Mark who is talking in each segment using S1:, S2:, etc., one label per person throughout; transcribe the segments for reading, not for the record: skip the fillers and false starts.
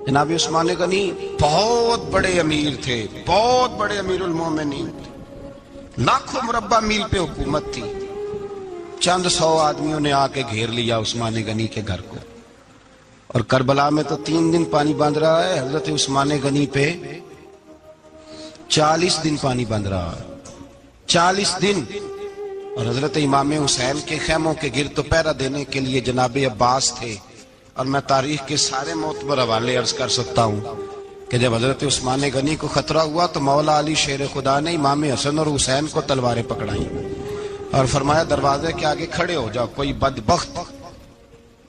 S1: جناب عثمان غنی بہت بڑے امیر تھے، بہت بڑے امیر المومنین تھے، لاکھوں مربع میل پہ حکومت تھی۔ چند سو آدمیوں نے آ کے گھیر لیا عثمان غنی کے گھر کو، اور کربلا میں تو 3 دن پانی بند رہا ہے، حضرت عثمان غنی پہ 40 دن پانی بند رہا ہے، 40 دن۔ اور حضرت امام حسین کے خیموں کے گرد تو پہرا دینے کے لیے جناب عباس تھے۔ اور میں تاریخ کے سارے معتبر حوالے عرض کر سکتا ہوں کہ جب حضرت عثمان غنی کو خطرہ ہوا تو مولا علی شیر خدا نے امام حسن اور حسین کو تلواریں پکڑائیں اور فرمایا دروازے کے آگے کھڑے ہو جاؤ، کوئی بدبخت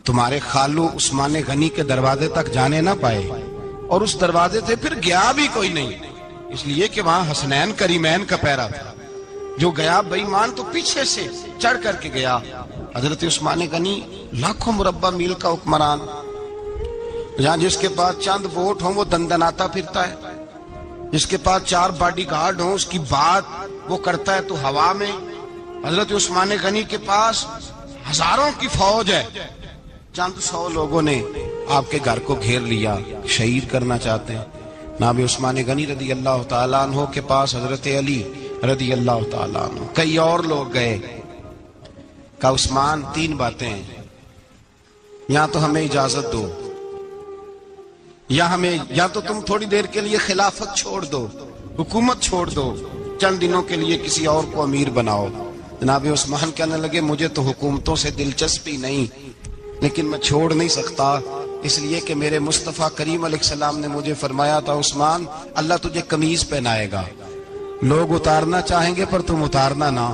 S1: تمہارے خالو عثمان غنی کے دروازے تک جانے نہ پائے۔ اور اس دروازے سے پھر گیا بھی کوئی نہیں، اس لیے کہ وہاں حسنین کریمین کا پہرا تھا۔ جو گیا بے ایمان تو پیچھے سے چڑھ کر کے گیا۔ حضرت عثمان غنی لاکھوں مربع میل کا حکمران، جہاں جس کے پاس چند ووٹ ہوں وہ دندناتا پھرتا ہے، جس کے پاس 4 باڈی گارڈ ہوں اس کی بات وہ کرتا ہے تو ہوا میں۔ حضرت عثمان غنی کے پاس ہزاروں کی فوج ہے، چند 100 لوگوں نے آپ کے گھر کو گھیر لیا، شہید کرنا چاہتے ہیں۔ جناب عثمان غنی رضی اللہ تعالیٰ عنہ کے پاس حضرت علی رضی اللہ تعالیٰ عنہ، کئی اور لوگ گئے۔ کہا عثمان 3 باتیں ہیں، یہاں تو ہمیں اجازت دو، یا تو تم تھوڑی دیر کے لیے خلافت چھوڑ دو، حکومت چھوڑ دو، چند دنوں کے لیے کسی اور کو امیر بناؤ۔ جناب عثمان کہنے لگے مجھے تو حکومتوں سے دلچسپی نہیں، لیکن میں چھوڑ نہیں سکتا، اس لیے کہ میرے مصطفیٰ کریم علیہ السلام نے مجھے فرمایا تھا عثمان اللہ تجھے قمیض پہنائے گا، لوگ اتارنا چاہیں گے پر تم اتارنا نہ۔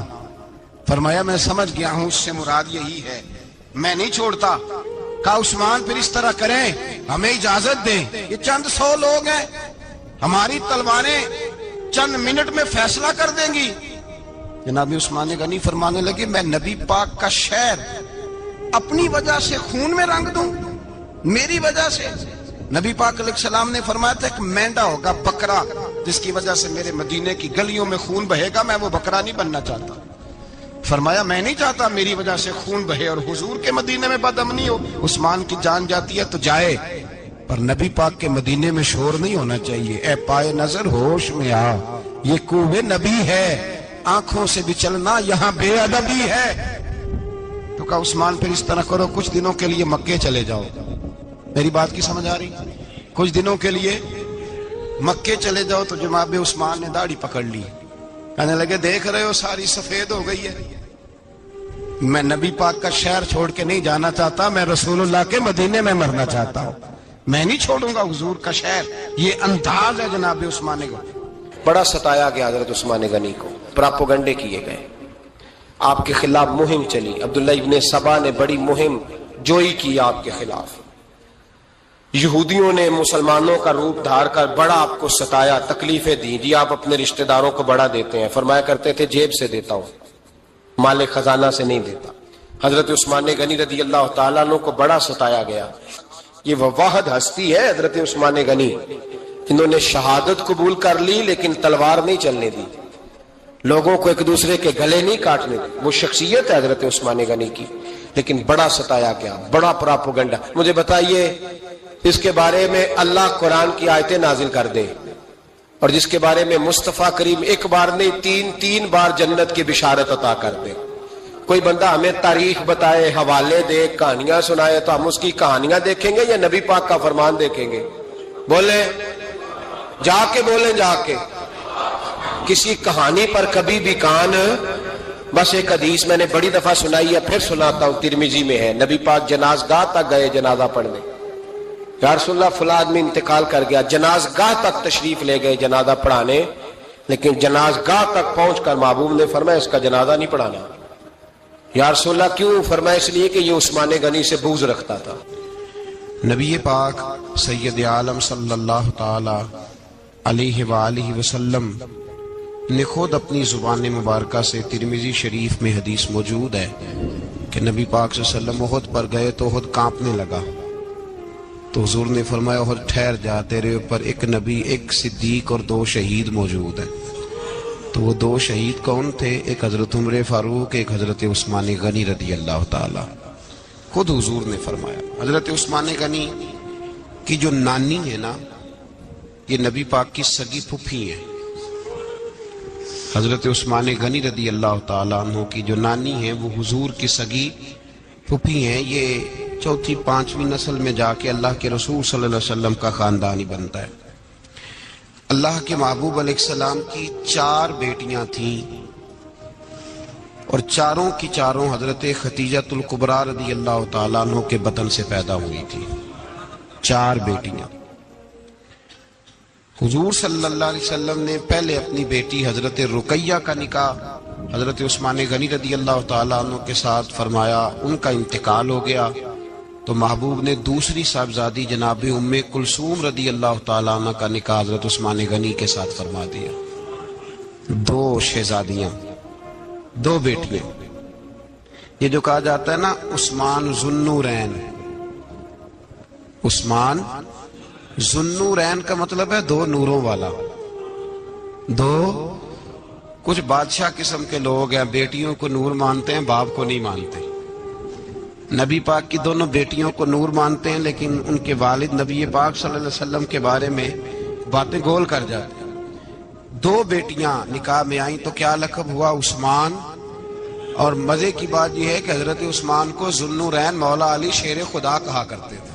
S1: فرمایا میں سمجھ گیا ہوں، اس سے مراد یہی ہے، میں نہیں چھوڑتا۔ کہا عثمان پھر اس طرح کریں، ہمیں اجازت دیں، یہ چند 100 لوگ ہیں، ہماری تلواریں چند منٹ میں فیصلہ کر دیں گی۔ جناب عثمان غنی فرمانے لگے میں نبی پاک کا شہر اپنی وجہ سے خون میں رنگ دوں، میری وجہ سے؟ نبی پاک علیہ السلام نے فرمایا تھا کہ مینڈا ہوگا بکرا جس کی وجہ سے میرے مدینے کی گلیوں میں خون بہے گا، میں وہ بکرا نہیں بننا چاہتا۔ فرمایا میں نہیں چاہتا میری وجہ سے خون بہے اور حضور کے مدینے میں بدامنی ہو۔ عثمان کی جان جاتی ہے تو جائے، پر نبی پاک کے مدینے میں شور نہیں ہونا چاہیے۔ اے پائے نظر ہوش میں آ، یہ کوہ نبی ہے، آنکھوں سے بھی چلنا یہاں بے ادبی ہے۔ تو کہا عثمان پھر اس طرح کرو، کچھ دنوں کے لیے مکے چلے جاؤ۔ میری بات کی سمجھ آ رہی؟ کچھ دنوں کے لیے مکے چلے جاؤ۔ تو جناب عثمان نے داڑھی پکڑ لی، کہنے لگے دیکھ رہے ہو ساری سفید ہو گئی ہے، میں نبی پاک کا شہر چھوڑ کے نہیں جانا چاہتا، میں رسول اللہ کے مدینے میں مرنا چاہتا ہوں، میں نہیں چھوڑوں گا حضور کا شہر۔ یہ انداز ہے جناب عثمان غنی۔
S2: بڑا ستایا گیا حضرت عثمان غنی کو، پراپوگنڈے کیے گئے، آپ کے خلاف مہم چلی، عبداللہ ابن سبا نے بڑی مہم جوئی کی آپ کے خلاف۔ یہودیوں نے مسلمانوں کا روپ دھار کر بڑا آپ کو ستایا، تکلیفیں دی، جی آپ اپنے رشتہ داروں کو بڑا دیتے ہیں، فرمایا کرتے تھے جیب سے دیتا ہوں، مال خزانہ سے نہیں دیتا۔ حضرت عثمان غنی رضی اللہ تعالیٰ عنہ کو بڑا ستایا گیا۔ یہ وہ واحد ہستی ہے حضرت عثمان غنی جنہوں نے شہادت قبول کر لی لیکن تلوار نہیں چلنے دی، لوگوں کو ایک دوسرے کے گلے نہیں کاٹنے دی۔ وہ شخصیت ہے حضرت عثمان غنی کی، لیکن بڑا ستایا گیا، بڑا پراپوگنڈا۔ مجھے بتائیے اس کے بارے میں اللہ قرآن کی آیتیں نازل کر دے، اور جس کے بارے میں مصطفیٰ کریم ایک بار نہیں تین بار جنت کی بشارت عطا کر دے، کوئی بندہ ہمیں تاریخ بتائے، حوالے دے، کہانیاں سنائے، تو ہم اس کی کہانیاں دیکھیں گے یا نبی پاک کا فرمان دیکھیں گے؟ بولیں، جا کے بولیں، جا کے۔ کسی کہانی پر کبھی بھی کان، بس ایک حدیث میں نے بڑی دفعہ سنائی ہے، پھر سناتا ہوں، ترمذی میں ہے، نبی پاک جنازگاہ تک گئے جنازہ پڑھنے، یا رسول اللہ فلاں آدمی انتقال کر گیا، جنازگاہ تک تشریف لے گئے جنازہ پڑھانے، لیکن جنازگاہ تک پہنچ کر محبوب نے فرمایا اس کا جنازہ نہیں پڑھانا۔ یا رسول اللہ کیوں؟ فرمایا اس لیے کہ یہ عثمان غنی سے بغض رکھتا تھا۔
S1: نبی پاک سید عالم صلی اللہ تعالی علیہ وآلہ وسلم نے خود اپنی زبان مبارکہ سے، ترمذی شریف میں حدیث موجود ہے کہ نبی پاک صلی اللہ علیہ وسلم احد پر گئے تو احد کانپنے لگا، تو حضور نے فرمایا احد ٹھہر جا، تیرے اوپر ایک نبی، ایک صدیق اور 2 شہید موجود ہیں۔ تو وہ 2 شہید کون تھے؟ ایک حضرت عمر فاروق، ایک حضرت عثمان غنی رضی اللہ تعالی۔ خود حضور نے فرمایا۔ حضرت عثمان غنی کی جو نانی ہے نا، یہ نبی پاک کی سگی پھوپھی ہیں۔ حضرت عثمان غنی رضی اللہ تعالیٰ عنہ کی جو نانی ہیں وہ حضور کی سگی پھوپھی ہیں۔ یہ چوتھی پانچویں نسل میں جا کے اللہ کے رسول صلی اللہ علیہ وسلم کا خاندان ہی بنتا ہے۔ اللہ کے محبوب علیہ السلام کی 4 بیٹیاں تھیں، اور چاروں کی چاروں حضرت خدیجۃ الکبریٰ رضی اللہ تعالیٰ عنہ کے بطن سے پیدا ہوئی تھی۔ 4 بیٹیاں۔ حضور صلی اللہ علیہ وسلم نے پہلے اپنی بیٹی حضرت رقیہ کا نکاح حضرت عثمان غنی رضی اللہ تعالیٰ عنہ کے ساتھ فرمایا، ان کا انتقال ہو گیا تو محبوب نے دوسری صاحبزادی جناب ام کلثوم رضی اللہ تعالیٰ عنہ کا نکاح حضرت عثمان غنی کے ساتھ فرما دیا۔ 2 شہزادیاں، 2 بیٹیاں۔ یہ جو کہا جاتا ہے نا عثمان ذو النورین، عثمان ذو النورین کا مطلب ہے 2 نوروں والا۔ 2 کچھ بادشاہ قسم کے لوگ ہیں، بیٹیوں کو نور مانتے ہیں، باپ کو نہیں مانتے۔ نبی پاک کی دونوں بیٹیوں کو نور مانتے ہیں، لیکن ان کے والد نبی پاک صلی اللہ علیہ وسلم کے بارے میں باتیں گول کر جاتے ہیں۔ 2 بیٹیاں نکاح میں آئیں تو کیا لقب ہوا؟ عثمان۔ اور مزے کی بات یہ ہے کہ حضرت عثمان کو ذو النورین مولا علی شیر خدا کہا کرتے تھے۔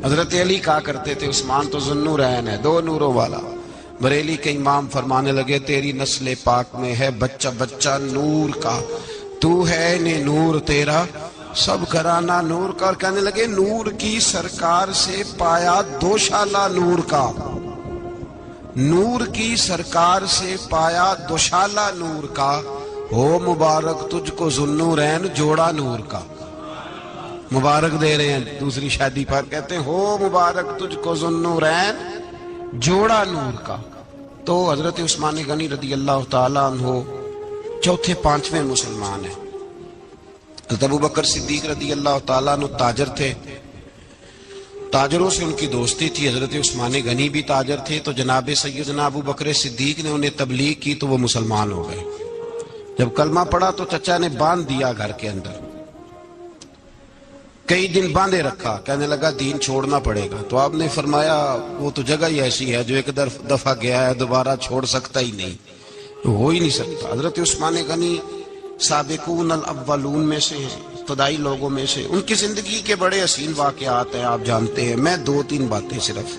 S1: حضرت علی کہا کرتے تھے عثمان تو ذو النورین ہے، 2 نوروں والا۔ بریلی کے امام فرمانے لگے تیری نسل پاک میں ہے بچہ بچہ نور کا، تو ہے نے نور تیرا سب گھرانہ نور کا۔ اور کہنے لگے نور کی سرکار سے پایا 2 شالہ نور کا، نور کی سرکار سے پایا 2 شالہ نور کا، ہو مبارک تجھ کو ذو النورین جوڑا نور کا۔ مبارک دے رہے ہیں دوسری شادی پر، کہتے ہیں ہو مبارک تجھ کو ذو النورین جوڑا نور کا۔ تو حضرت عثمان غنی رضی اللہ تعالیٰ عنہ 4 5ویں مسلمان ہیں۔ حضرت ابوبکر صدیق رضی اللہ تعالیٰ عنہ تاجر تھے، تاجروں سے ان کی دوستی تھی۔ حضرت عثمان غنی بھی تاجر تھے، تو جناب سیدنا ابوبکر صدیق نے انہیں تبلیغ کی تو وہ مسلمان ہو گئے۔ جب کلمہ پڑھا تو چچا نے باندھ دیا گھر کے اندر، کئی دن باندھے رکھا، کہنے لگا دین چھوڑنا پڑے گا۔ تو آپ نے فرمایا وہ تو جگہ ہی ایسی ہے جو ایک دفعہ گیا ہے دوبارہ چھوڑ سکتا ہی نہیں، ہو ہی نہیں سکتا۔ حضرت عثمان غنی سابقون الاولون میں سے ہیں، ابتدائی لوگوں میں سے۔ ان کی زندگی کے بڑے حسین واقعات ہیں، آپ جانتے ہیں۔ میں 2-3 باتیں صرف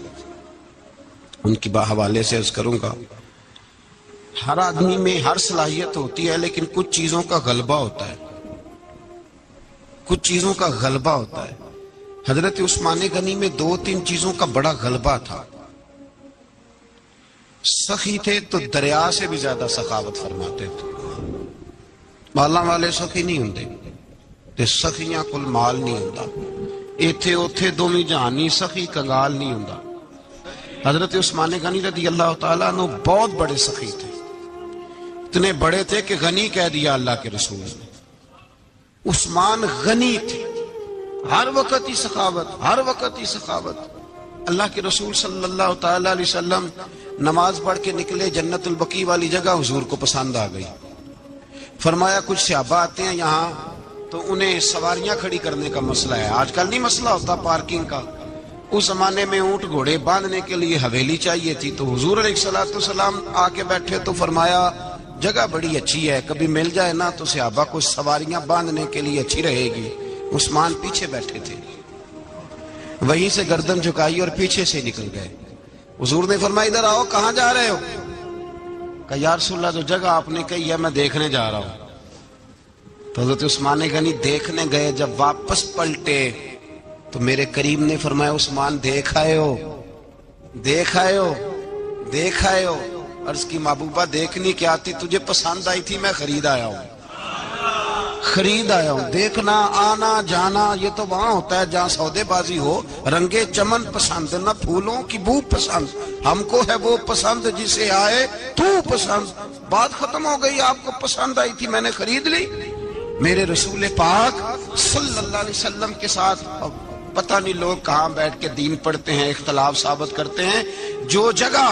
S1: ان کی حوالے سے عرض کروں گا۔ ہر آدمی میں ہر صلاحیت ہوتی ہے، لیکن کچھ چیزوں کا غلبہ ہوتا ہے، کچھ چیزوں کا غلبہ ہوتا ہے۔ حضرت عثمان غنی میں 2-3 چیزوں کا بڑا غلبہ تھا۔ سخی تھے تو دریا سے بھی زیادہ سخاوت فرماتے تھے۔ مالاں والے سخی نہیں ہوندے تے سخیاں کل مال نہیں ہوندا، ایتھے اوتھے دوویں جہانی سخی کنگال نہیں ہوندا۔ حضرت عثمان غنی رضی اللہ تعالیٰ عنہ بہت بڑے سخی تھے، اتنے بڑے تھے کہ غنی کہہ دیا اللہ کے رسول نے۔ عثمان غنی تھے، ہر وقت ہی سخاوت، ہر وقت ہی سخاوت۔ اللہ کے رسول صلی اللہ تعالیٰ علیہ وسلم نماز پڑھ کے نکلے، جنت البقیع والی جگہ حضور کو پسند آ گئی۔ فرمایا کچھ صحابہ آتے ہیں یہاں تو انہیں سواریاں کھڑی کرنے کا مسئلہ ہے۔ آج کل نہیں مسئلہ ہوتا پارکنگ کا، اس زمانے میں اونٹ گھوڑے باندھنے کے لیے حویلی چاہیے تھی۔ تو حضور علیہ السلام آ کے بیٹھے تو فرمایا جگہ بڑی اچھی ہے، کبھی مل جائے نا تو صحابہ کو سواریاں باندھنے کے لیے اچھی رہے گی۔ عثمان پیچھے بیٹھے تھے، وہیں سے گردن جھکائی اور پیچھے سے نکل گئے۔ حضور نے فرمایا ادھر آؤ، کہاں جا رہے ہو؟ کہا یا رسول اللہ جو جگہ آپ نے کہی ہے میں دیکھنے جا رہا ہوں۔ تو حضرت عثمان غنی دیکھنے گئے، جب واپس پلٹے تو میرے کریم نے فرمایا عثمان دیکھ آئے ہو، دیکھ آئے ہو، دیکھ آئے ہو۔ عرض کی محبوبہ دیکھنی کیا آتی، تجھے پسند آئی تھی، میں خرید آیا ہوں، خرید آیا ہوں۔ دیکھنا آنا جانا یہ تو وہاں ہوتا ہے جہاں سودے بازی ہو۔ رنگے چمن پسند نہ پھولوں کی بو پسند، ہم کو ہے وہ پسند جسے آئے تو پسند۔ بات ختم ہو گئی، آپ کو پسند آئی تھی میں نے خرید لی۔ میرے رسول پاک صلی اللہ علیہ وسلم کے ساتھ پتہ نہیں لوگ کہاں بیٹھ کے دین پڑھتے ہیں، اختلاف ثابت کرتے ہیں۔ جو جگہ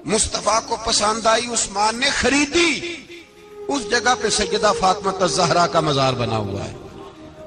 S1: مصطفیٰ کو پسند آئی عثمان نے خریدی، اس جگہ پہ سیدہ فاطمہ الزہرا کا مزار بنا ہوا ہے۔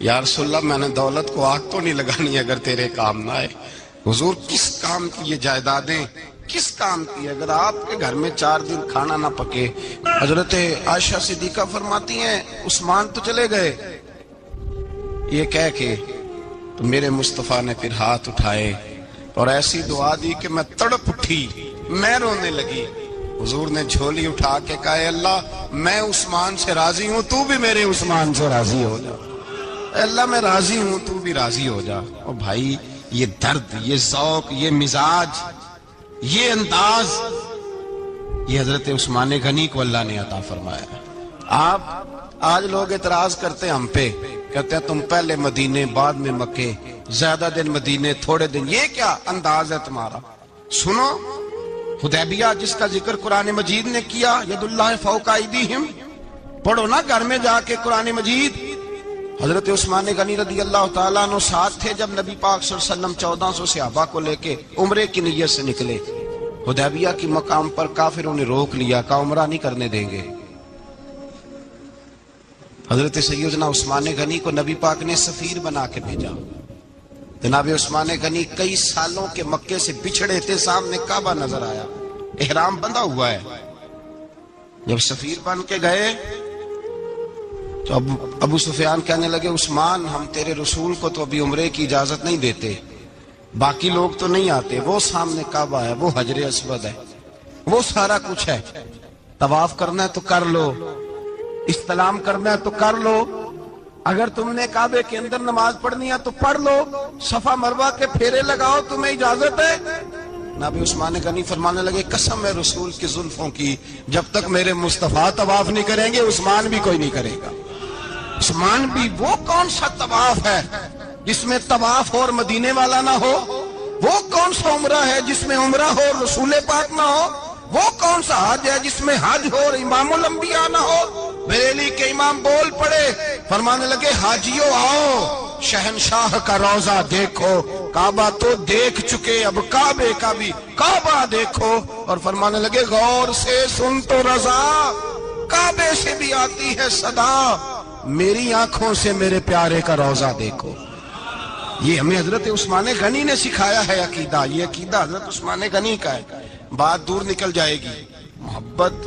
S1: یا رسول اللہ میں نے دولت کو آگ تو نہیں لگانی اگر تیرے کام نہ آئے. حضور کس کام کی یہ جائیدادیں، کس کام کی؟ اگر آپ کے گھر میں 4 دن کھانا نہ پکے. حضرت عائشہ صدیقہ فرماتی ہیں عثمان تو چلے گئے، یہ کہہ کے تو میرے مصطفیٰ نے پھر ہاتھ اٹھائے اور ایسی دعا دی کہ میں تڑپ اٹھی، میں رونے لگی. حضور نے جھولی اٹھا کے کہا اے اللہ میں عثمان سے راضی ہوں، تو بھی میرے عثمان سے راضی ہو جا. اے اللہ میں راضی ہوں، تو بھی راضی ہو جا. اور بھائی یہ درد، یہ ذوق، یہ مزاج، یہ انداز، یہ حضرت عثمان غنی کو اللہ نے عطا فرمایا. آپ آج لوگ اعتراض کرتے ہیں ہم پہ، کہتے ہیں تم پہلے مدینے بعد میں مکے، زیادہ دن مدینے تھوڑے دن. یہ کیا انداز ہے تمہارا؟ سنو حدیبیہ جس کا ذکر قرآن مجید نے کیا، ید اللہ فوق ایدیہم، پڑھو نا گھر میں جا کے قرآن مجید. حضرت عثمان غنی رضی اللہ تعالیٰ عنہ ساتھ تھے جب نبی پاک صلی اللہ علیہ وسلم 1400 صحابہ کو لے کے عمرے کی نیت سے نکلے. حدیبیہ کی مقام پر کافروں نے روک لیا، کہا عمرہ نہیں کرنے دیں گے. حضرت سیدنا عثمان غنی کو نبی پاک نے سفیر بنا کے بھیجا. جناب عثمان غنی کئی سالوں کے مکے سے بچھڑے تھے، سامنے کعبہ نظر آیا، احرام بندھا ہوا ہے. جب سفیر بن کے گئے تو ابو سفیان کہنے لگے عثمان ہم تیرے رسول کو تو ابھی عمرے کی اجازت نہیں دیتے، باقی لوگ تو نہیں آتے. وہ سامنے کعبہ ہے، وہ حجر اسود ہے، وہ سارا کچھ ہے. طواف کرنا ہے تو کر لو، استلام کرنا ہے تو کر لو، اگر تم نے کعبے کے اندر نماز پڑھنی ہے تو پڑھ لو، صفا مروہ کے پھیرے لگاؤ، تمہیں اجازت ہے. نبی عثمان غنی فرمانے لگے قسم ہے رسول کی زلفوں کی، جب تک میرے مصطفیٰ طواف نہیں کریں گے عثمان بھی کوئی نہیں کرے گا. عثمان بھی وہ کون سا طواف ہے جس میں طواف اور مدینے والا نہ ہو؟ وہ کون سا عمرہ ہے جس میں عمرہ ہو اور رسول پاک نہ ہو؟ وہ کون سا حج ہے جس میں حج ہو اور امام الانبیاء نہ ہو؟ بریلی کے امام بول پڑے، فرمانے لگے حاجیو آؤ شہنشاہ کا روضہ دیکھو، کعبہ تو دیکھ چکے اب کعبے کا بھی کعبہ دیکھو. اور فرمانے لگے غور سے سن تو رضا، کعبے سے بھی آتی ہے صدا، میری آنکھوں سے میرے پیارے کا روضہ دیکھو. یہ ہمیں حضرت عثمان غنی نے سکھایا ہے عقیدہ، یہ عقیدہ حضرت عثمان غنی کا ہے. بات دور نکل جائے گی. محبت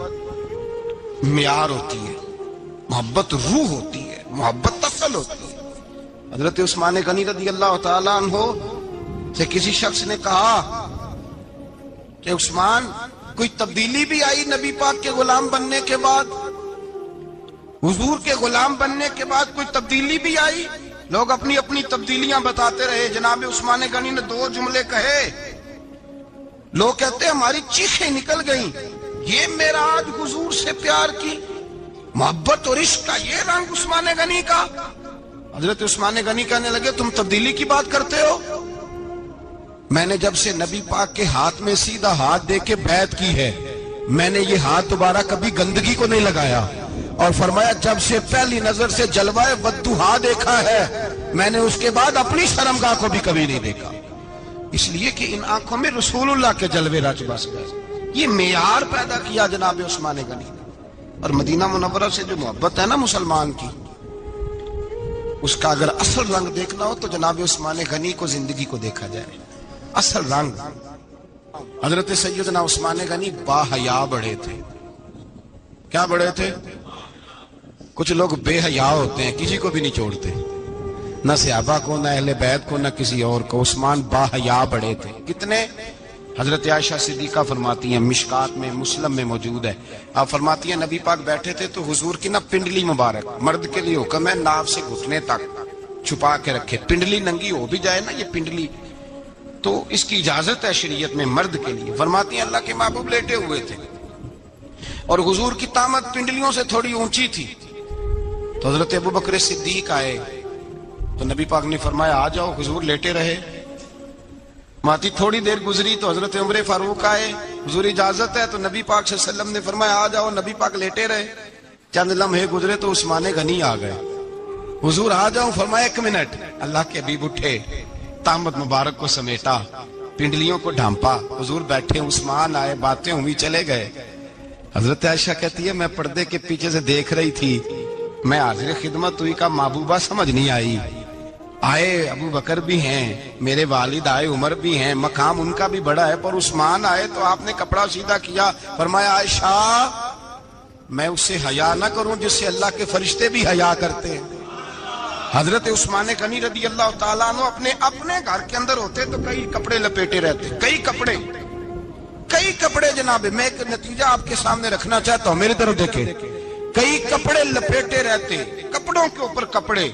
S1: معیار ہوتی ہے، محبت روح ہوتی ہے، محبت اصل ہوتی ہے. حضرت عثمان غنی رضی اللہ تعالیٰ عنہ سے کسی شخص نے کہا کہ عثمان کوئی تبدیلی بھی آئی نبی پاک کے غلام بننے کے بعد؟ حضور کے غلام بننے کے بعد کوئی تبدیلی بھی آئی؟ لوگ اپنی اپنی تبدیلیاں بتاتے رہے. جناب عثمان غنی نے 2 جملے کہے، لوگ کہتے ہیں ہماری چیخیں نکل گئیں، یہ معراج حضور سے پیار کی محبت اور عشق کا یہ رنگ عثمان غنی کا. حضرت عثمان غنی کہنے لگے تم تبدیلی کی بات کرتے ہو؟ میں نے جب سے نبی پاک کے ہاتھ میں سیدھا ہاتھ دے کے بیعت کی ہے، میں نے یہ ہاتھ دوبارہ کبھی گندگی کو نہیں لگایا. اور فرمایا جب سے پہلی نظر سے جلوہ والضحیٰ دیکھا ہے، میں نے اس کے بعد اپنی شرمگاہ کو بھی کبھی نہیں دیکھا، اس لیے کہ ان آنکھوں میں رسول اللہ کے جلوے رچ بس گئے. یہ معیار پیدا کیا جناب عثمان غنی. اور مدینہ منورہ سے جو محبت ہے نا مسلمان کی، اس کا اگر اصل رنگ دیکھنا ہو تو جناب عثمان غنی کو زندگی کو دیکھا جائے. اصل رنگ. حضرت سیدنا عثمان غنی با حیا بڑے تھے. کیا بڑے تھے؟ کچھ لوگ بے حیا ہوتے ہیں، کسی کو بھی نہیں چھوڑتے، نہ صحابہ کو، نہ اہل بیت کو، نہ کسی اور کو. عثمان با حیا بڑے تھے. کتنے؟ حضرت عائشہ صدیقہ فرماتی ہیں، مشکات میں مسلم میں موجود ہے، آپ فرماتی ہیں نبی پاک بیٹھے تھے تو حضور کی نا پنڈلی مبارک، مرد کے لیے حکم ہے ناف سے گھٹنے تک چھپا کے رکھے. پنڈلی ننگی ہو بھی جائے نا یہ پنڈلی تو اس کی اجازت ہے شریعت میں مرد کے لیے. فرماتی ہیں اللہ کے محبوب لیٹے ہوئے تھے اور حضور کی طامت پنڈلیوں سے تھوڑی اونچی تھی، تو حضرت ابو بکر صدیق آئے تو نبی پاک نے فرمایا آ جاؤ. حضور لیٹے رہے. ماتی تھوڑی دیر گزری تو حضرت عمر فاروق آئے، حضور اجازت ہے، تو نبی پاک صلی اللہ علیہ وسلم نے فرمایا آ جاؤ. نبی پاک لیٹے رہے. چند لمحے گزرے تو عثمان غنی آ گئے. حضور آ جاؤ. فرمایا 1 منٹ. اللہ کے حبیب اٹھے، طامت مبارک کو سمیٹا، پنڈلیوں کو ڈھانپا. حضور بیٹھے، عثمان آئے، باتیں ہوئی، چلے گئے. حضرت عائشہ کہتی ہے میں پردے کے پیچھے سے دیکھ رہی تھی میں حاضر خدمت ہوئی، کا محبوبہ سمجھ نہیں آئی، آئے ابو بکر بھی ہیں، میرے والد آئے، عمر بھی ہیں، مقام ان کا بھی بڑا ہے، پر عثمان آئے تو آپ نے کپڑا سیدھا کیا، فرمایا عائشہ میں اس سے حیا نہ کروں جس سے اللہ کے فرشتے بھی حیا کرتے ہیں۔ حضرت عثمان غنی رضی اللہ تعالیٰ عنہ اپنے گھر کے اندر ہوتے تو کئی کپڑے لپیٹے رہتے، کئی کپڑے جناب، میں ایک نتیجہ آپ کے سامنے رکھنا چاہتا ہوں، میری طرف دیکھیں، کئی کپڑے لپیٹے رہتے، کپڑوں کے اوپر کپڑے،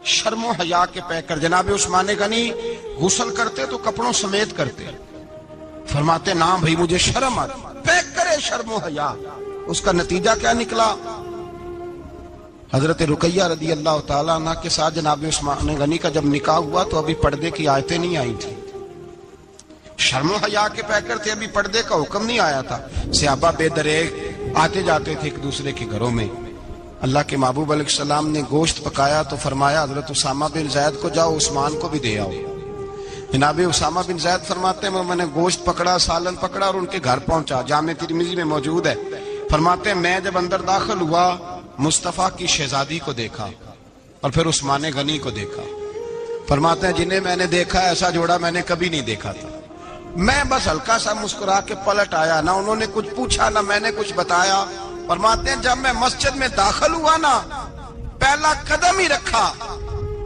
S1: شرم و حیا کے پیکر۔ جناب عثمان غنی غسل کرتے تو کپڑوں سمیت کرتے، فرماتے نا بھائی مجھے شرم آتی، پیکر شرم و حیا۔ اس کا نتیجہ کیا نکلا؟ حضرت رقیہ رضی اللہ تعالیٰ عنہ کے ساتھ جناب عثمان غنی کا جب نکاح ہوا تو ابھی پردے کی آیتیں نہیں آئی تھی، شرم و حیا کے پیکر تھے، ابھی پردے کا حکم نہیں آیا تھا۔ صحابہ بے دریغ آتے جاتے تھے ایک دوسرے کے گھروں میں۔ اللہ کے محبوب علیہ السلام نے گوشت پکایا تو فرمایا حضرت اسامہ بن زید کو جاؤ عثمان کو بھی دے آؤ۔ جناب اسامہ بن زید فرماتے ہیں میں نے گوشت پکڑا، سالن پکڑا اور ان کے گھر پہنچا، جامع ترمذی میں موجود ہے۔ فرماتے ہیں میں جب اندر داخل ہوا مصطفیٰ کی شہزادی کو دیکھا اور پھر عثمان غنی کو دیکھا۔ فرماتے ہیں جنہیں میں نے دیکھا ایسا جوڑا میں نے کبھی نہیں دیکھا تھا، میں بس ہلکا سا مسکرا کے پلٹ آیا، نہ انہوں نے کچھ پوچھا نہ میں نے کچھ بتایا۔ فرماتے ہیں جب میں مسجد میں داخل ہوا نا، پہلا قدم ہی رکھا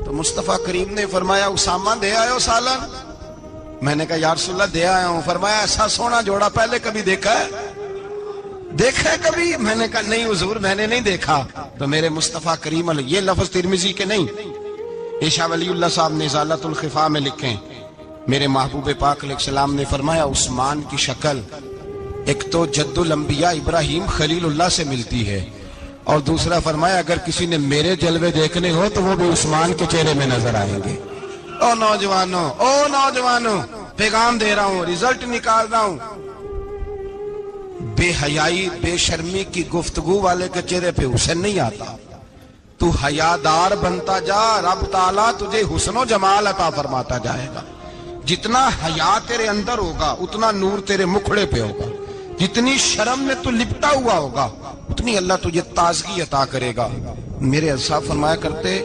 S1: تو مصطفیٰ کریم نے فرمایا اسامہ دے آئے ہو سالن؟ میں نے کہا یا رسول اللہ دے آیا ہوں۔ فرمایا ایسا سونا جوڑا پہلے کبھی دیکھا ہے؟ دیکھا ہے کبھی؟ میں نے کہا نہیں حضور میں نے نہیں دیکھا۔ تو میرے مصطفیٰ کریم علیہ، یہ لفظ ترمذی کے نہیں، عیشا ولی اللہ صاحب نے ازالۃ الخفا میں لکھیں، میرے محبوب پاک علیہ السلام نے فرمایا عثمان کی شکل ایک تو جد الانبیاء ابراہیم خلیل اللہ سے ملتی ہے، اور دوسرا فرمایا اگر کسی نے میرے جلوے دیکھنے ہو تو وہ بھی عثمان کے چہرے میں نظر آئیں گے۔ او نوجوانوں پیغام دے رہا ہوں، رزلٹ نکال رہا ہوں، بے حیائی بے شرمی کی گفتگو والے کے چہرے پہ حسن نہیں آتا، تو حیادار بنتا جا، رب تعالیٰ تجھے حسن و جمال عطا فرماتا جائے گا۔ جتنا حیا تیرے اندر ہوگا اتنا نور تیرے مکھڑے پہ ہوگا، جتنی شرم میں تو لپٹا ہوا ہوگا اتنی اللہ تجھے تازگی عطا کرے گا۔ میرے صاحب فرمایا کرتے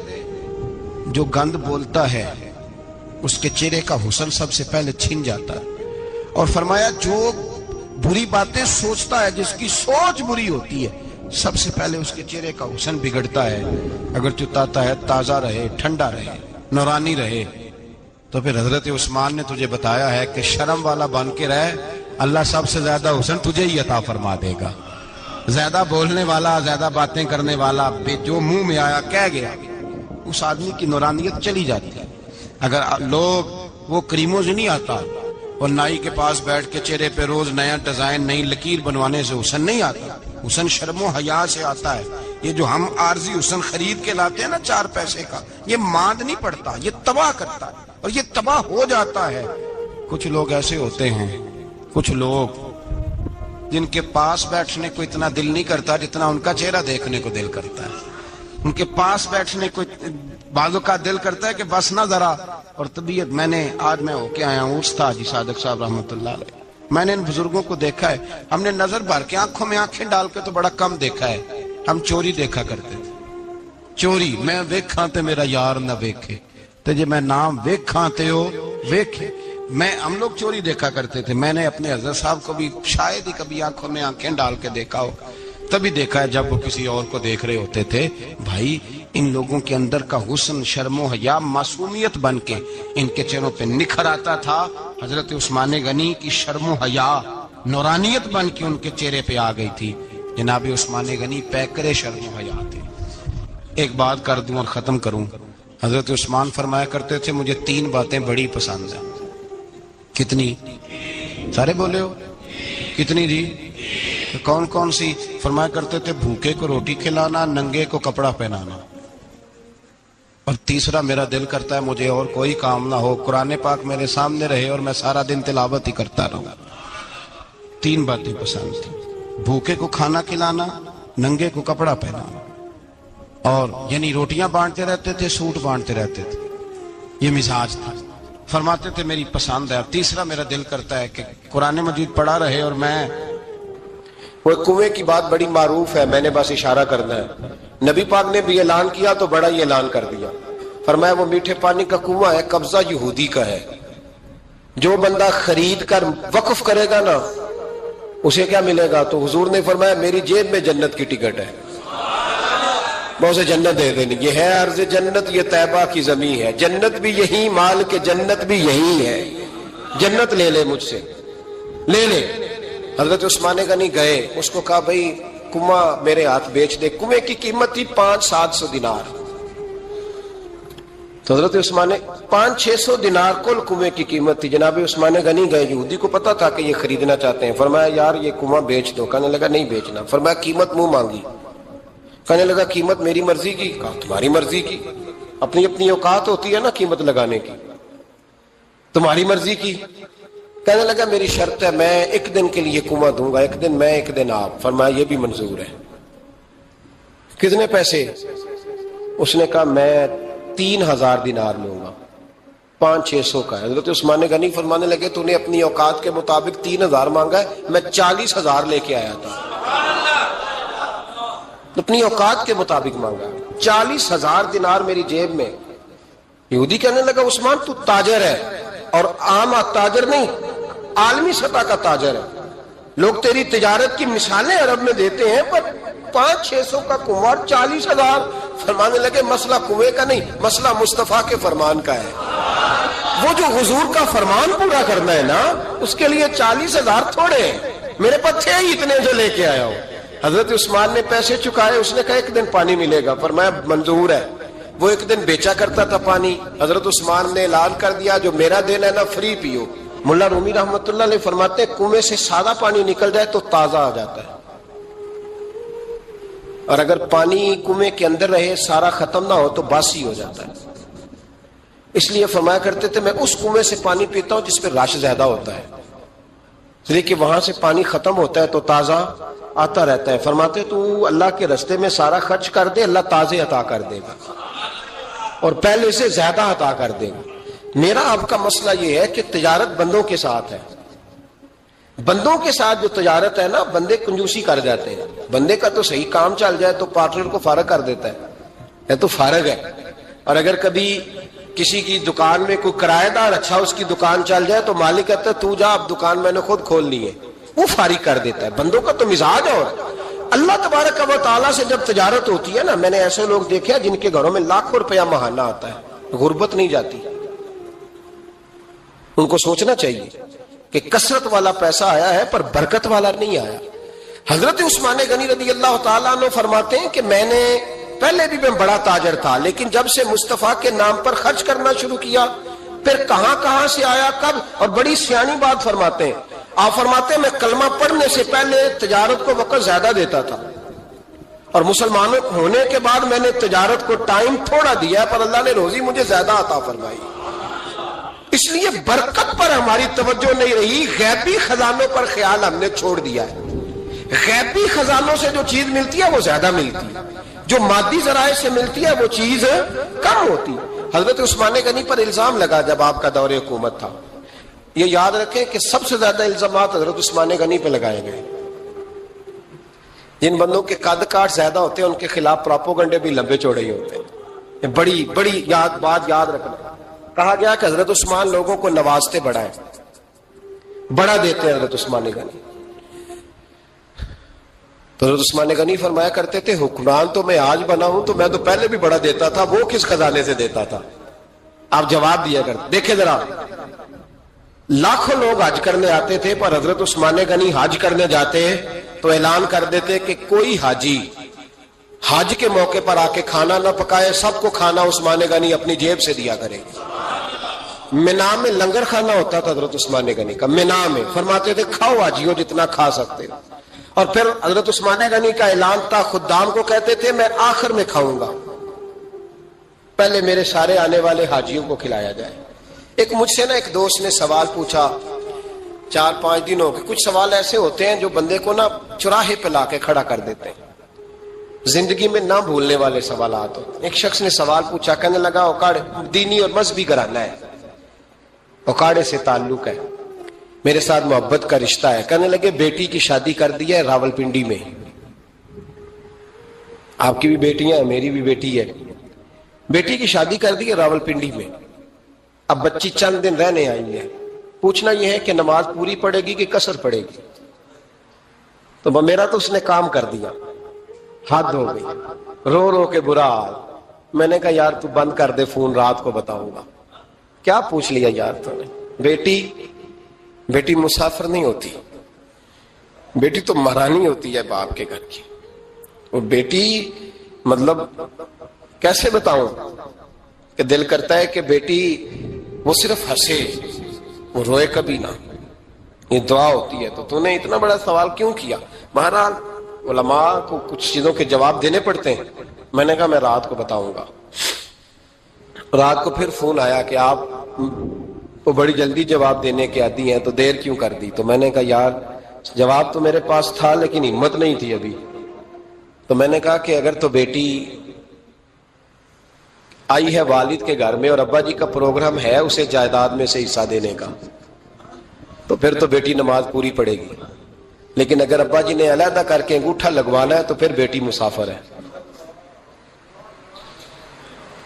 S1: جو گند بولتا ہے اس کے چہرے کا حسن سب سے پہلے چھن جاتا ہے، اور فرمایا جو بری باتیں سوچتا ہے، جس کی سوچ بری ہوتی ہے، سب سے پہلے اس کے چہرے کا حسن بگڑتا ہے۔ اگر چتاتا ہے تازہ رہے، ٹھنڈا رہے، نورانی رہے۔ تو پھر حضرت عثمان نے تجھے بتایا ہے کہ شرم والا بن کے رہے، اللہ سب سے زیادہ حسن تجھے ہی عطا فرما دے گا۔ زیادہ بولنے والا، زیادہ باتیں کرنے والا، جو منہ میں آیا کہہ گیا، اس آدمی کی نورانیت چلی جاتی ہے۔ اگر لوگ وہ کریموں سے نہیں آتا، اور نائی کے پاس بیٹھ کے چہرے پہ روز نیا ڈیزائن نئی لکیر بنوانے سے حسن نہیں آتا، حسن شرم و حیا سے آتا ہے۔ یہ جو ہم عارضی حسن خرید کے لاتے ہیں نا 4 پیسے کا، یہ ماند نہیں پڑتا، یہ تباہ کرتا ہے، اور یہ تباہ ہو جاتا ہے۔ کچھ لوگ ایسے ہوتے ہیں، کچھ لوگ جن کے پاس بیٹھنے کو اتنا دل نہیں کرتا جتنا ان کا چہرہ دیکھنے کو دل کرتا ہے۔ ان کے پاس بیٹھنے کو بعضوں کا دل کرتا ہے کہ بس نہ ذرا، اور طبیعت آج میں ہو کے آیا ہوں عرس تھا حاجی صادق صاحب رحمۃ اللہ علیہ، میں نے ان بزرگوں کو دیکھا ہے، ہم نے نظر بھر کے آنکھوں میں آنکھیں ڈال کے تو بڑا کم دیکھا ہے، ہم چوری دیکھا کرتے تھے، چوری میں ویکھاں تے میرا یار نہ ویکھے، تے جے میں نام ویکھاں تے ہو ویکھے، ہم لوگ چوری دیکھا کرتے تھے۔ میں نے اپنے حضرت صاحب کو بھی شاید ہی کبھی آنکھوں میں آنکھیں ڈال کے دیکھا ہو، تبھی دیکھا ہے جب وہ کسی اور کو دیکھ رہے ہوتے تھے۔ بھائی ان لوگوں کے اندر کا حسن، شرم و حیا، معصومیت بن کے ان کے چہروں پہ نکھر آتا تھا۔ حضرت عثمان غنی کی شرم و حیا نورانیت بن کے ان کے چہرے پہ آ گئی تھی۔ جناب عثمان غنی پیکر شرم و حیا تھے۔ ایک بات کر دوں اور ختم کروں، حضرت عثمان فرمایا کرتے تھے مجھے 3 باتیں بڑی پسند ہیں۔ کتنی؟ سارے بولے ہو کتنی جی؟ کون کون سی؟ فرمایا کرتے تھے بھوکے کو روٹی کھلانا، ننگے کو کپڑا پہنانا، اور تیسرا میرا دل کرتا ہے مجھے اور کوئی کام نہ ہو، قرآن پاک میرے سامنے رہے اور میں سارا دن تلاوت ہی کرتا رہوں۔ 3 باتیں پسند تھی، بھوکے کو کھانا کھلانا، ننگے کو کپڑا پہنانا، اور یعنی روٹیاں بانٹتے رہتے تھے، سوٹ بانٹتے رہتے تھے، یہ مزاج تھا۔ فرماتے تھے میری پسند ہے، اور تیسرا میرا دل کرتا ہے کہ قرآن مجید پڑھا رہے اور میں
S2: وہ کنویں کی بات بڑی معروف ہے، میں نے بس اشارہ کرنا ہے۔ نبی پاک نے بھی اعلان کیا تو بڑا ہی اعلان کر دیا، فرمایا وہ میٹھے پانی کا کنواں ہے، قبضہ یہودی کا ہے، جو بندہ خرید کر وقف کرے گا نا اسے کیا ملے گا؟ تو حضور نے فرمایا میری جیب میں جنت کی ٹکٹ ہے، میں اسے جنت دے دینی، یہ ہے عرض جنت، یہ طیبہ کی زمین ہے، جنت بھی یہی، مال کے جنت بھی یہی ہے، جنت لے لے مجھ سے، لے لے۔ حضرت عثمان غنی گئے، اس کو کہا بھائی کنواں میرے ہاتھ بیچ دے، کنویں کی قیمت تھی 500-700 دینار، تو حضرت عثمان 500-600 دینار کل کنویں کی قیمت تھی۔ جناب عثمان غنی گئے، یہودی کو پتا تھا کہ یہ خریدنا چاہتے ہیں، فرمایا یار یہ کنواں بیچ دو، کہنے لگا نہیں بیچنا، فرمایا قیمت منہ مانگی، کہنے لگا قیمت میری مرضی کی، کہا تمہاری مرضی کی، اپنی اپنی اوقات ہوتی ہے نا قیمت لگانے کی، تمہاری مرضی کی، کہنے لگا میری شرط ہے میں ایک دن کے لیے کنواں دوں گا، ایک دن میں ایک دن آپ، فرمایا یہ بھی منظور ہے، کتنے پیسے؟ اس نے کہا میں 3000 دینار لوں گا، 500-600 کا ہے۔ حضرت عثمان غنی فرمانے لگے تو نے اپنی اوقات کے مطابق 3000 مانگا ہے، میں 40,000 لے کے آیا تھا، اپنی اوقات کے مطابق مانگا، 40,000 دینار میری جیب میں۔ یہودی کہنے لگا عثمان تو تاجر ہے، اور عام تاجر نہیں، عالمی سطح کا تاجر ہے، لوگ تیری تجارت کی مثالیں عرب میں دیتے ہیں، پر 500-600 کا کنواں 40,000، فرمانے لگے مسئلہ کنویں کا نہیں، مسئلہ مصطفیٰ کے فرمان کا ہے، وہ جو حضور کا فرمان پورا کرنا ہے نا اس کے لیے 40,000 تھوڑے ہیں، میرے پاس تھے ہی اتنے جو لے کے آیا ہوں۔ حضرت عثمان نے پیسے چکائے، اس نے کہا ایک دن پانی ملے گا، فرمایا منظور ہے۔ وہ ایک دن بیچا کرتا تھا پانی، حضرت عثمان نے اعلان کر دیا جو میرا دن ہے نا فری پیو۔ ملا رومی رحمت اللہ علیہ فرماتے ہیں کنویں سے سادہ پانی نکل جائے تو تازہ آ جاتا ہے، اور اگر پانی کنویں کے اندر رہے سارا ختم نہ ہو تو باسی ہو جاتا ہے، اس لیے فرمایا کرتے تھے میں اس کنویں سے پانی پیتا ہوں جس پہ رش زیادہ ہوتا ہے، اس لیے کہ وہاں سے پانی ختم ہوتا ہے تو تازہ آتا رہتا ہے۔ فرماتے تو اللہ کے رستے میں سارا خرچ کر دے، اللہ تازے عطا کر دے گا اور پہلے سے زیادہ عطا کر دے گا۔ میرا آپ کا مسئلہ یہ ہے کہ تجارت بندوں کے ساتھ ہے، بندوں کے ساتھ جو تجارت ہے نا بندے کنجوسی کر جاتے ہیں، بندے کا تو صحیح کام چل جائے تو پارٹنر کو فارغ کر دیتا ہے تو فارغ ہے، اور اگر کبھی کسی کی دکان میں کوئی کرایہ دار اچھا اس کی دکان چل جائے تو مالک کہتا ہے تو جا اب دکان میں نے خود کھولنی ہے، وہ فارغ کر دیتا ہے۔ بندوں کا تو مزاج ہے، اور اللہ تبارک و تعالیٰ سے جب تجارت ہوتی ہے نا، میں نے ایسے لوگ دیکھے ہیں جن کے گھروں میں لاکھوں روپیہ ماہانہ آتا ہے، غربت نہیں جاتی۔ ان کو سوچنا چاہیے کہ کثرت والا پیسہ آیا ہے پر برکت والا نہیں آیا۔ حضرت عثمان غنی رضی اللہ تعالیٰ عنہ فرماتے ہیں کہ میں نے پہلے بھی میں بڑا تاجر تھا، لیکن جب سے مصطفیٰ کے نام پر خرچ کرنا شروع کیا پھر کہاں کہاں سے آیا کب، اور بڑی سیانی بات فرماتے ہیں، آپ فرماتے ہیں میں کلمہ پڑھنے سے پہلے تجارت کو وقت زیادہ دیتا تھا، اور مسلمان ہونے کے بعد میں نے تجارت کو ٹائم تھوڑا دیا پر اللہ نے روزی مجھے زیادہ عطا فرمائی، اس لیے برکت پر ہماری توجہ نہیں رہی، غیبی خزانوں پر خیال ہم نے چھوڑ دیا ہے۔ غیبی خزانوں سے جو چیز ملتی ہے وہ زیادہ ملتی ہے، جو مادی ذرائع سے ملتی ہے وہ چیز کم ہوتی ہے۔ حضرت عثمان غنی پر الزام لگا جب آپ کا دور حکومت تھا، یہ یاد رکھیں کہ سب سے زیادہ الزامات حضرت عثمان غنی پہ لگائے گئے، جن بندوں کے قد کاٹ زیادہ ہوتے ہیں ان کے خلاف پراپوگنڈے بھی لمبے چوڑے ہی ہوتے ہیں۔ بڑی بڑی بات یاد رکھنا، کہا گیا کہ حضرت عثمان لوگوں کو نوازتے بڑا ہے، بڑا دیتے ہیں حضرت عثمان غنی، تو حضرت عثمان غنی فرمایا کرتے تھے حکمران تو میں آج بنا ہوں تو میں تو پہلے بھی بڑا دیتا تھا، وہ کس خزانے سے دیتا تھا؟ آپ جواب دیا کرتے۔ دیکھیں ذرا، لاکھوں لوگ حج کرنے آتے تھے پر حضرت عثمان غنی حج کرنے جاتے تو اعلان کر دیتے کہ کوئی حاجی حج کے موقع پر آ کے کھانا نہ پکائے، سب کو کھانا عثمان غنی اپنی جیب سے دیا کرے۔ مینا میں لنگر کھانا ہوتا تھا حضرت عثمان غنی کا، مینا میں، فرماتے تھے کھاؤ حاجیوں جتنا کھا سکتے، اور پھر حضرت عثمان غنی کا اعلان تھا، خدام کو کہتے تھے میں آخر میں کھاؤں گا، پہلے میرے سارے آنے والے حاجیوں کو کھلایا جائے۔ ایک مجھ سے نا ایک دوست نے سوال پوچھا 4-5 دن ہو گئے، کچھ سوال ایسے ہوتے ہیں جو بندے کو نا چوراہے پہ لا کے کھڑا کر دیتے ہیں، زندگی میں نہ بھولنے والے سوالات ہوتے ہیں۔ ایک شخص نے سوال پوچھا، کہنے لگا اوکاڑے دینی اور مذہبی گھرانہ ہے، اوکاڑے سے تعلق ہے، میرے ساتھ محبت کا رشتہ ہے، کہنے لگے بیٹی کی شادی کر دی ہے راولپنڈی میں، آپ کی بھی بیٹیاں ہیں, میری بھی بیٹی ہے. بیٹی کی شادی کر دی ہے راولپنڈی میں, اب بچی چند دن رہنے آئی ہے. پوچھنا یہ ہے کہ نماز پوری پڑے گی کہ قصر پڑے گی؟ تو میرا تو اس نے کام کر دیا, حد ہو گئی, رو رو کے برا حال. میں نے کہا یار تو بند کر دے فون, رات کو بتاؤں گا. کیا پوچھ لیا یار تو نے؟ بیٹی مسافر نہیں ہوتی, بیٹی تو مہرانی ہوتی ہے باپ کے گھر کی. وہ بیٹی مطلب کیسے بتاؤں کہ دل کرتا ہے کہ بیٹی وہ صرف ہنسے, وہ روئے کبھی نہ. یہ دعا ہوتی ہے. تو نے اتنا بڑا سوال کیوں کیا؟ بہرحال علماء کو کچھ چیزوں کے جواب دینے پڑتے ہیں. میں نے کہا میں رات کو بتاؤں گا. رات کو پھر فون آیا کہ آپ وہ بڑی جلدی جواب دینے کے عادی ہیں تو دیر کیوں کر دی؟ تو میں نے کہا یار جواب تو میرے پاس تھا لیکن ہمت نہیں تھی ابھی. تو میں نے کہا کہ اگر تو بیٹی آئی ہے والد کے گھر میں اور ابا جی کا پروگرام ہے اسے جائیداد میں سے حصہ دینے کا, تو پھر تو بیٹی نماز پوری پڑے گی. لیکن اگر ابا جی نے علیحدہ کر کے انگوٹھا لگوانا ہے تو پھر بیٹی مسافر ہے.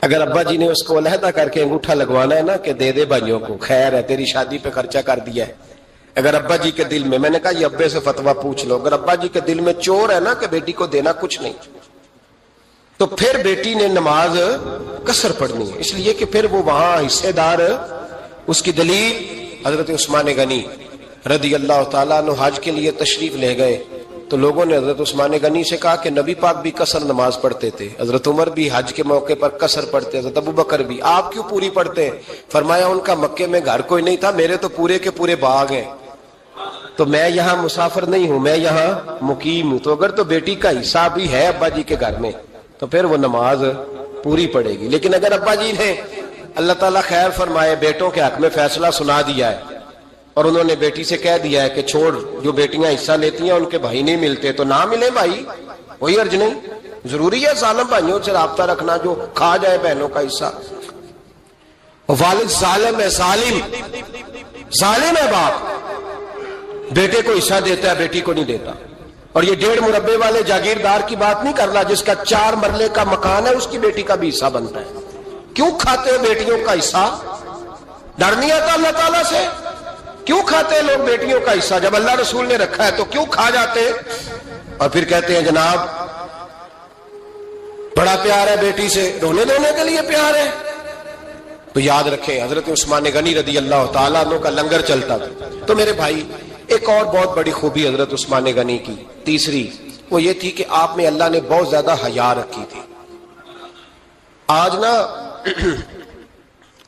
S2: اگر ابا جی نے اس کو علیحدہ کر کے انگوٹھا لگوانا ہے نا کہ دے دے بھائیوں کو, خیر ہے تیری شادی پہ خرچہ کر دیا ہے. اگر ابا جی کے دل میں نے کہا یہ ابے سے فتویٰ پوچھ لو, اگر ابا جی کے دل میں چور ہے نا کہ بیٹی کو دینا کچھ نہیں, تو پھر بیٹی نے نماز قصر پڑھنی ہے. اس لیے کہ پھر وہ وہاں حصے دار. اس کی دلیل حضرت عثمان غنی رضی اللہ تعالیٰ عنہ حج کے لیے تشریف لے گئے تو لوگوں نے حضرت عثمان غنی سے کہا کہ نبی پاک بھی قصر نماز پڑھتے تھے, حضرت عمر بھی حج کے موقع پر قصر پڑھتے, حضرت ابو بکر بھی, آپ کیوں پوری پڑھتے ہیں؟ فرمایا ان کا مکے میں گھر کوئی نہیں تھا, میرے تو پورے کے پورے باغ ہیں, تو میں یہاں مسافر نہیں ہوں, میں یہاں مقیم ہوں. تو اگر تو بیٹی کا حصہ بھی ہے ابا جی کے گھر میں تو پھر وہ نماز پوری پڑے گی. لیکن اگر ابا جی نے اللہ تعالیٰ خیر فرمائے بیٹوں کے حق میں فیصلہ سنا دیا ہے اور انہوں نے بیٹی سے کہہ دیا ہے کہ چھوڑ, جو بیٹیاں حصہ لیتی ہیں ان کے بھائی نہیں ملتے تو نہ ملے بھائی, کوئی حرج نہیں. ضروری ہے ظالم بھائیوں سے رابطہ رکھنا جو کھا جائے بہنوں کا حصہ. والد ظالم ہے, ظالم ہے باپ, بیٹے کو حصہ دیتا ہے بیٹی کو نہیں دیتا. اور یہ 1.5 مربے والے جاگیردار کی بات نہیں کر رہا, جس کا 4 مرلے کا مکان ہے اس کی بیٹی کا بھی حصہ بنتا ہے. کیوں کھاتے ہو بیٹیوں کا حصہ؟ ڈر نہیں آتا اللہ تعالیٰ سے؟ کیوں کھاتے ہیں لوگ بیٹیوں کا حصہ؟ جب اللہ رسول نے رکھا ہے تو کیوں کھا جاتے ہیں؟ اور پھر کہتے ہیں جناب بڑا پیار ہے بیٹی سے, رونے دھونے کے لیے پیار ہے. تو یاد رکھیں حضرت عثمان غنی رضی اللہ تعالیٰ عنہ کا لنگر چلتا تھا. تو میرے بھائی ایک اور بہت بڑی خوبی حضرت عثمان غنی کی, تیسری, وہ یہ تھی کہ آپ میں اللہ نے بہت زیادہ حیا رکھی تھی. آج نا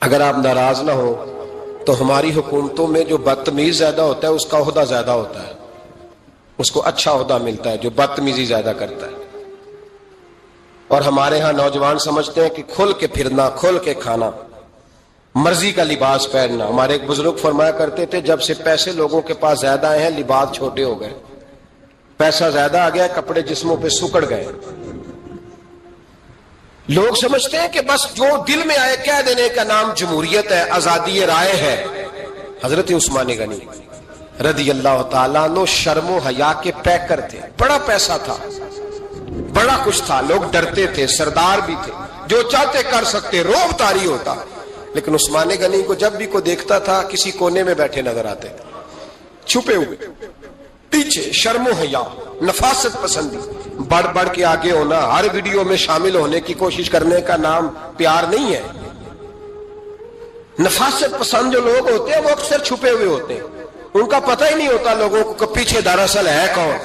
S2: اگر آپ ناراض نہ ہو تو ہماری حکومتوں میں جو بدتمیز زیادہ ہوتا ہے اس کا عہدہ زیادہ ہوتا ہے, اس کو اچھا عہدہ ملتا ہے جو بدتمیزی زیادہ کرتا ہے. اور ہمارے ہاں نوجوان سمجھتے ہیں کہ کھل کے پھرنا, کھل کے کھانا, مرضی کا لباس پہننا. ہمارے ایک بزرگ فرمایا کرتے تھے جب سے پیسے لوگوں کے پاس زیادہ آئے ہیں لباس چھوٹے ہو گئے, پیسہ زیادہ آ گیا, کپڑے جسموں پہ سکڑ گئے. لوگ سمجھتے ہیں کہ بس جو دل میں آئے کہہ دینے کا نام جمہوریت ہے, آزادی رائے ہے. حضرت عثمان غنی رضی اللہ تعالیٰ عنہ شرم و حیا کے پیکر تھے, بڑا پیسہ تھا, بڑا کچھ تھا, لوگ ڈرتے تھے, سردار بھی تھے, جو چاہتے کر سکتے, روب طاری ہوتا. لیکن عثمان غنی کو جب بھی کوئی دیکھتا تھا کسی کونے میں بیٹھے نظر آتے تھے, چھپے ہوئے, پیچھے, شرم و حیا, نفاست پسندی, بڑھ بڑھ کے آگے ہونا, ہر ویڈیو میں شامل ہونے کی کوشش کرنے کا نام پیار نہیں ہے. نفاست پسند جو لوگ ہوتے ہیں وہ اکثر چھپے ہوئے ہوتے ہیں, ان کا پتہ ہی نہیں ہوتا لوگوں کو کہ پیچھے دراصل ہے کون.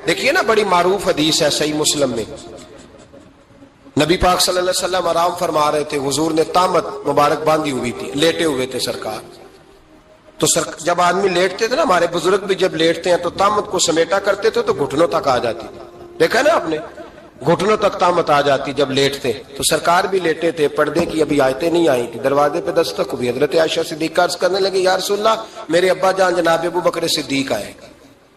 S2: دیکھیے نا بڑی معروف حدیث ہے صحیح مسلم میں, نبی پاک صلی اللہ علیہ وسلم آرام فرما رہے تھے, حضور نے تامت مبارک باندھی ہوئی تھی, لیٹے ہوئے تھے سرکار. تو جب آدمی لیٹتے تھے نا, ہمارے بزرگ بھی جب لیٹتے ہیں تو تامت کو سمیٹا کرتے تھے تو گھٹنوں تک آ جاتی, دیکھا نا آپ نے, گھٹنوں تک تامت آ جاتی جب لیٹتے. تو سرکار بھی لیٹے تھے, پردے کی ابھی آیتیں نہیں آئی تھی, دروازے پہ دستک ہوئی. حضرت عائشہ صدیقہ عرض کرنے لگے یا رسول اللہ میرے ابا جان جناب ابو بکر صدیق آئے.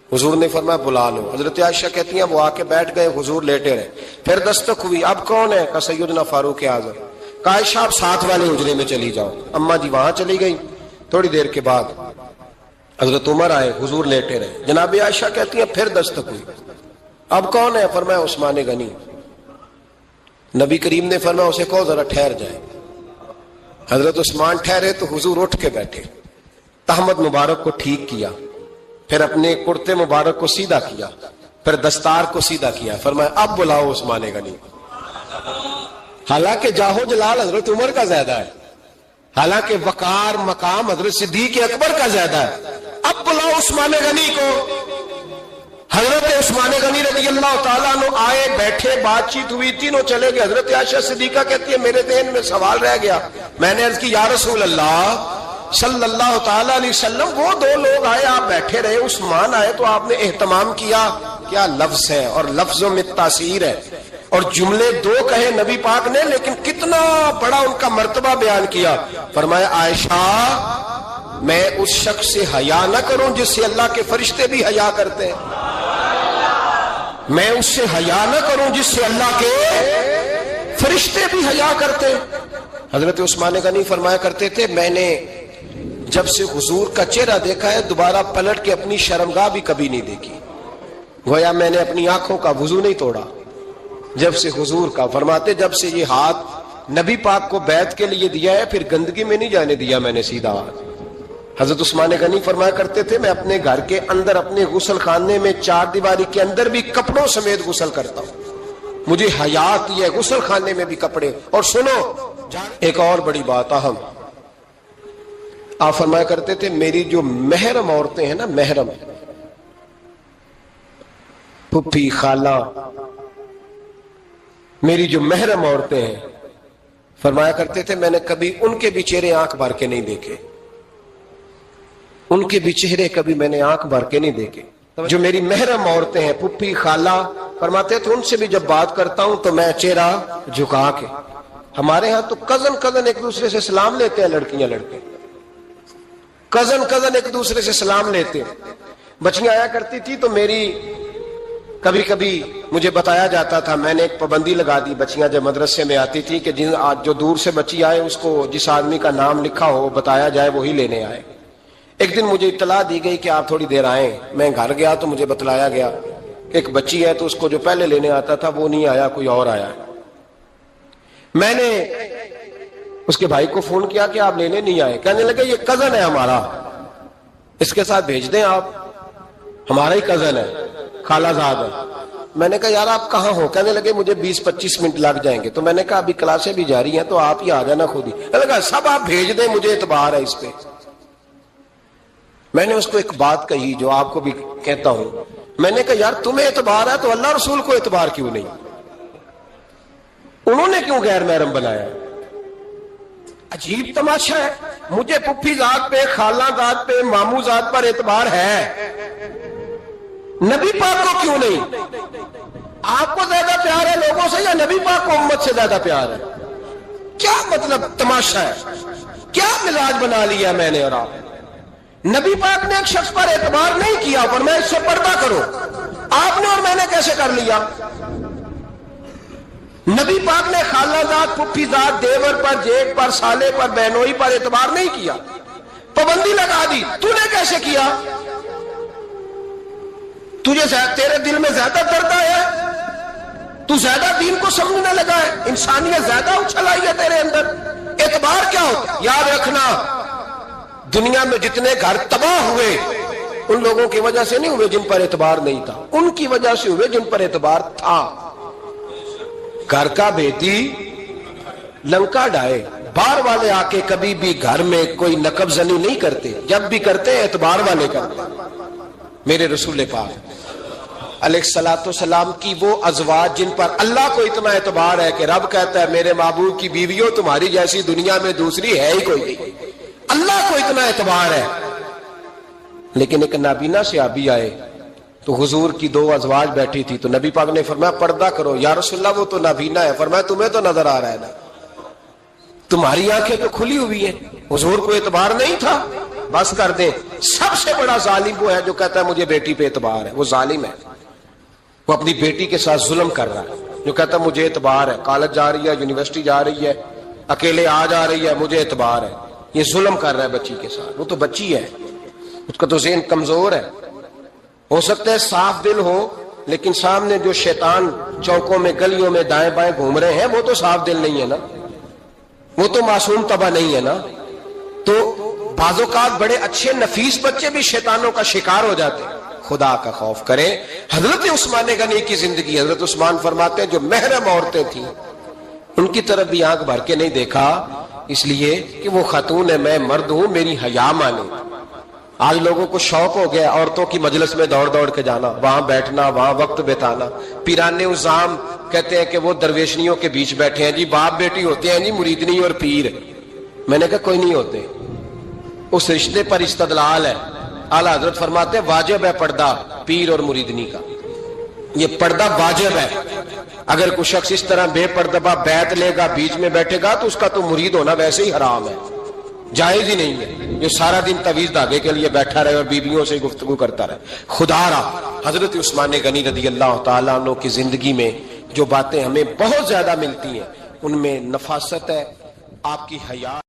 S2: حضور نے فرمایا بلا لو. حضرت عائشہ کہتی ہیں وہ آ کے بیٹھ گئے, حضور لیٹے رہے. پھر دستک ہوئی, اب کون ہے؟ کہا سیدنا فاروق اعظم. کہا عائشہ آپ ساتھ والے حجرے میں چلی جاؤ. اماں جی وہاں چلی گئی. تھوڑی دیر کے بعد حضرت عمر آئے, حضور لیٹے رہے. جناب عائشہ کہتی ہیں پھر دستک ہوئی, اب کون ہے؟ فرمایا عثمان غنی. نبی کریم نے فرمایا اسے کہو ذرا ٹھہر جائے. حضرت عثمان ٹھہرے تو حضور اٹھ کے بیٹھے, تہمد مبارک کو ٹھیک کیا, پھر اپنے کرتے مبارک کو سیدھا کیا, پھر دستار کو سیدھا کیا, فرمایا اب بلاؤ عثمان غنی. حالانکہ جاہو جلال حضرت عمر کا زیادہ ہے, حالانکہ وقار مقام حضرت صدیق اکبر کا زیادہ ہے, اب بلاؤ عثمان غنی کو. حضرت عثمان غنی رضی اللہ تعالیٰ عنہ آئے, بیٹھے, بات چیت ہوئی, تینوں چلے گئے. حضرت عائشہ صدیقہ کہتی ہے میرے ذہن میں سوال رہ گیا, میں نے عرض کی یا رسول اللہ صلی اللہ تعالیٰ علیہ وسلم, وہ دو لوگ آئے, آپ بیٹھے رہے, عثمان آئے تو آپ نے اہتمام کیا, کیا لفظ ہے, اور لفظوں میں تاثیر ہے, اور جملے دو کہے نبی پاک نے, لیکن کتنا بڑا ان کا مرتبہ بیان کیا. فرمایا عائشہ میں اس شخص سے حیا نہ کروں جس سے اللہ کے فرشتے بھی حیا کرتے ہیں, میں اس سے حیا نہ کروں جس سے اللہ کے فرشتے بھی حیا کرتے ہیں. حضرت عثمان غنی فرمایا کرتے تھے میں نے جب سے حضور کا چہرہ دیکھا ہے دوبارہ پلٹ کے اپنی شرمگاہ بھی کبھی نہیں دیکھی, گویا میں نے اپنی آنکھوں کا وضو نہیں توڑا جب سے حضور کا. فرماتے جب سے یہ ہاتھ نبی پاک کو بیعت کے لیے دیا ہے پھر گندگی میں نہیں جانے دیا میں نے سیدھا ہاتھ. حضرت عثمان غنی فرمایا کرتے تھے میں اپنے گھر کے اندر اپنے غسل خانے میں چار دیواری کے اندر بھی کپڑوں سمیت غسل کرتا ہوں, مجھے حیات یہ غسل خانے میں بھی کپڑے. اور سنو ایک اور بڑی بات اہم, آپ فرمایا کرتے تھے میری جو محرم عورتیں ہیں نا, محرم پھپھی خالہ, میری جو محرم عورتیں ہیں, فرمایا کرتے تھے میں نے کبھی ان کے بھی چہرے آنکھ بھر کے نہیں دیکھے, ان کے بھی چہرے کبھی میں نے آنکھ بھر کے نہیں دیکھے. جو میری محرم عورتیں ہیں پھپھی خالہ, فرماتے تھے ان سے بھی جب بات کرتا ہوں تو میں چہرہ جھکا کے. ہمارے ہاں تو کزن ایک دوسرے سے سلام لیتے ہیں, لڑکیاں لڑکے کزن ایک دوسرے سے سلام لیتے ہیں. بچیاں آیا کرتی تھی تو میری کبھی کبھی مجھے بتایا جاتا تھا, میں نے ایک پابندی لگا دی, بچیاں جب مدرسے میں آتی تھی کہ جو دور سے بچی آئے اس کو جس آدمی کا نام لکھا ہو بتایا جائے وہی لینے آئے. ایک دن مجھے اطلاع دی گئی کہ آپ تھوڑی دیر آئیں, میں گھر گیا تو مجھے بتلایا گیا کہ ایک بچی ہے تو اس کو جو پہلے لینے آتا تھا وہ نہیں آیا, کوئی اور آیا. میں نے اس کے بھائی کو فون کیا کہ آپ لینے نہیں آئے, کہنے لگے یہ کزن ہے ہمارا, اس کے ساتھ بھیج دیں, آپ ہمارا ہی کزن ہے, خالہ زاد ہے. میں نے کہا یار آپ کہاں ہو, کہنے لگے مجھے 20-25 منٹ لگ جائیں گے. تو میں نے کہا ابھی کلاسیں بھی جاری ہیں تو آپ ہی آ جانا خود ہی. میں نے کہا سب آپ بھیج دیں, مجھے اعتبار ہے اس پہ. میں نے اس کو ایک بات کہی جو آپ کو بھی کہتا ہوں, میں نے کہا یار تمہیں اعتبار ہے تو اللہ رسول کو اعتبار کیوں نہیں, انہوں نے کیوں غیر محرم بنایا؟ عجیب تماشا ہے. مجھے پھپھی ذات پہ, خالہ ذات پہ, ماموں ذات پر اعتبار ہے, نبی پاک کو کیوں نہیں؟ آپ کو زیادہ پیار ہے لوگوں سے یا نبی پاک کو امت سے زیادہ پیار ہے؟ کیا مطلب تماشا ہے, کیا مزاج بنا لیا میں نے اور آپ؟ نبی پاک نے ایک شخص پر اعتبار نہیں کیا, پر میں اس سے پردہ کروں, آپ نے اور میں نے کیسے کر لیا؟ نبی پاک نے خالہ ذات, پھپھی ذات, دیور پر, جیٹ پر, سالے پر, بہنوئی پر اعتبار نہیں کیا, پابندی لگا دی. تو نے کیسے کیا؟ تیرے دل میں زیادہ درد ہے, تو زیادہ دین کو سمجھنے لگا ہے, انسانیت زیادہ اچھل آئی ہے تیرے اندر. اعتبار کیا ہوتا؟ یاد رکھنا دنیا میں جتنے گھر تباہ ہوئے ان لوگوں کی وجہ سے نہیں ہوئے جن پر اعتبار نہیں تھا, ان کی وجہ سے ہوئے جن پر اعتبار تھا. گھر کا بیٹی لنکا ڈائے, باہر والے آ کے کبھی بھی گھر میں کوئی نقب زنی نہیں کرتے, جب بھی کرتے ہیں اعتبار والے کرتے. میرے رسول پاک علیہ الصلوۃ والسلام کی وہ ازواج جن پر اللہ کو اتنا اعتبار ہے کہ رب کہتا ہے میرے محبوب کی بیویوں تمہاری جیسی دنیا میں دوسری ہے ہی کوئی نہیں, اللہ کو اتنا اعتبار ہے. لیکن ایک نابینا صحابی آئے تو حضور کی 2 ازواج بیٹھی تھی, تو نبی پاک نے فرمایا پردہ کرو. یا رسول اللہ وہ تو نابینا ہے. فرمایا تمہیں تو نظر آ رہا ہے نا, تمہاری آنکھیں تو کھلی ہوئی ہیں. حضور کو اعتبار نہیں تھا, بس کر دیں. سب سے بڑا ظالم وہ ہے جو کہتا ہے مجھے بیٹی پہ اعتبار ہے, وہ ظالم ہے. وہ اپنی بیٹی کے ساتھ ظلم کر رہا ہے, جو کہتا ہے مجھے اعتبار ہے, کالج جا رہی ہے, یونیورسٹی جا رہی ہے, اکیلے آ جا رہی ہے, مجھے اعتبار ہے. یہ ظلم کر رہا ہے بچی کے ساتھ. وہ تو بچی ہے, اس کا تو ذہن کمزور ہے. ہو سکتا ہے صاف دل ہو لیکن سامنے جو شیطان چوکوں میں گلیوں میں دائیں بائیں گھوم رہے ہیں وہ تو صاف دل نہیں ہے نا، وہ تو معصوم طبع نہیں ہے نا. تو بعض اوقات بڑے اچھے نفیس بچے بھی شیطانوں کا شکار ہو جاتے ہیں. خدا کا خوف کریں. حضرت عثمان غنی کی زندگی، حضرت عثمان فرماتے ہیں جو محرم عورتیں تھیں ان کی طرف بھی آنکھ بھر کے نہیں دیکھا، اس لیے کہ وہ خاتون ہے، میں مرد ہوں، میری حیا مانے. آج لوگوں کو شوق ہو گیا عورتوں کی مجلس میں دوڑ دوڑ کے جانا، وہاں بیٹھنا، وہاں وقت بتانا. پیران عظام کہتے ہیں کہ وہ درویشنیوں کے بیچ بیٹھے ہیں جی، باپ بیٹی ہوتے ہیں جی، مریدنی اور پیر. میں نے کہا کوئی نہیں ہوتے. اس رشتے پر استدلال ہے. اعلیٰ حضرت فرماتے ہیں واجب ہے پردہ پیر اور مریدنی کا، یہ پردہ واجب ہے. اگر کوئی شخص اس طرح بے پردہ بیعت لے گا، بیچ میں بیٹھے گا، تو اس کا تو مرید ہونا ویسے ہی حرام ہے، جائز ہی نہیں ہے. جو سارا دن تویز دھاگے کے لیے بیٹھا رہے اور بیویوں سے گفتگو کرتا رہے. خدا را حضرت عثمان غنی رضی اللہ تعالیٰ عنہ کی زندگی میں جو باتیں ہمیں بہت زیادہ ملتی ہیں ان میں نفاست ہے، آپ کی حیا